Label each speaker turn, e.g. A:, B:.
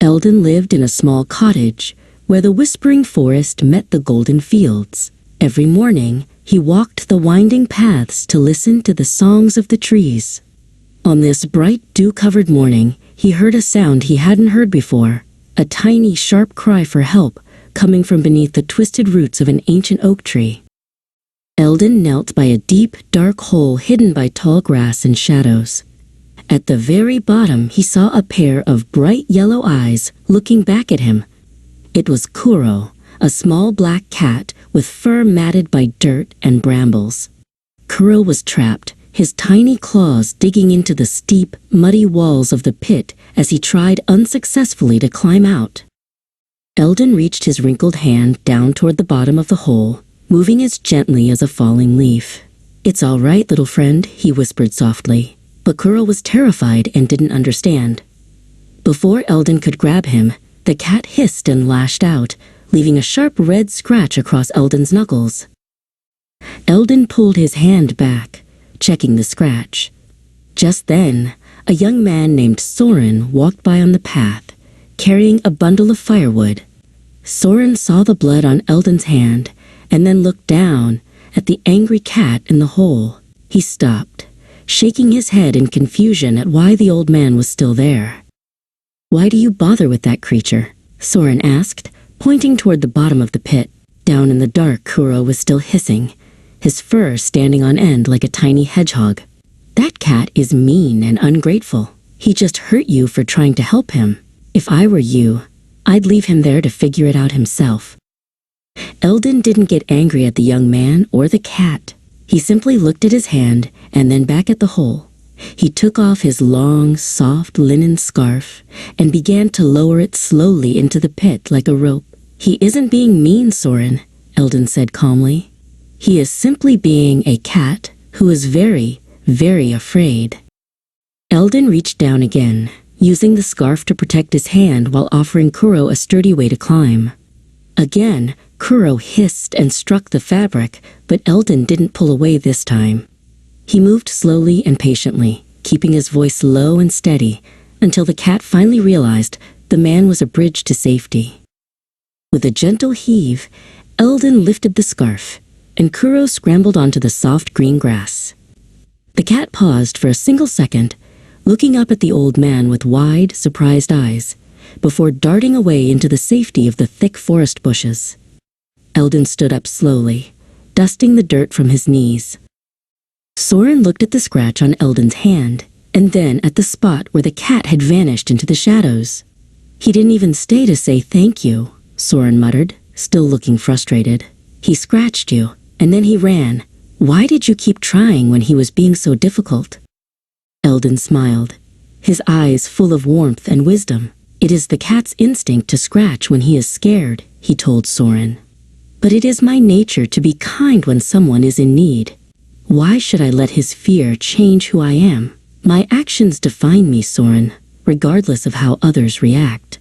A: Elden lived in a small cottage where the whispering forest met the golden fields. Every morning, he walked the winding paths to listen to the songs of the trees. On this bright, dew-covered morning, he heard a sound he hadn't heard before, a tiny, sharp cry for help coming from beneath the twisted roots of an ancient oak tree. Elden knelt by a deep, dark hole hidden by tall grass and shadows. At the very bottom, he saw a pair of bright yellow eyes looking back at him. It was Kuro, a small black cat with fur matted by dirt and brambles. Kuro was trapped, his tiny claws digging into the steep, muddy walls of the pit as he tried unsuccessfully to climb out. Elden reached his wrinkled hand down toward the bottom of the hole, moving as gently as a falling leaf. "It's all right, little friend," he whispered softly. But Kuro was terrified and didn't understand. Before Elden could grab him, the cat hissed and lashed out, leaving a sharp red scratch across Elden's knuckles. Elden pulled his hand back, checking the scratch. Just then, a young man named Saurin walked by on the path, carrying a bundle of firewood. Saurin saw the blood on Elden's hand and then looked down at the angry cat in the hole. He stopped, shaking his head in confusion at why the old man was still there. "Why do you bother with that creature?" Saurin asked, pointing toward the bottom of the pit. Down in the dark, Kuro was still hissing, his fur standing on end like a tiny hedgehog. "That cat is mean and ungrateful. He just hurt you for trying to help him. If I were you, I'd leave him there to figure it out himself." Elden didn't get angry at the young man or the cat. He simply looked at his hand and then back at the hole. He took off his long, soft linen scarf and began to lower it slowly into the pit like a rope. "He isn't being mean, Saurin," Elden said calmly. "He is simply being a cat who is very, very afraid." Elden reached down again, using the scarf to protect his hand while offering Kuro a sturdy way to climb. Again, Kuro hissed and struck the fabric, but Elden didn't pull away this time. He moved slowly and patiently, keeping his voice low and steady, until the cat finally realized the man was a bridge to safety. With a gentle heave, Elden lifted the scarf, and Kuro scrambled onto the soft green grass. The cat paused for a single second, looking up at the old man with wide, surprised eyes, before darting away into the safety of the thick forest bushes. Elden stood up slowly, dusting the dirt from his knees. Saurin looked at the scratch on Elden's hand, and then at the spot where the cat had vanished into the shadows. "He didn't even stay to say thank you," Saurin muttered, still looking frustrated. "He scratched you, and then he ran. Why did you keep trying when he was being so difficult?" Elden smiled, his eyes full of warmth and wisdom. "It is the cat's instinct to scratch when he is scared," he told Saurin. "But it is my nature to be kind when someone is in need. Why should I let his fear change who I am? My actions define me, Saurin, regardless of how others react."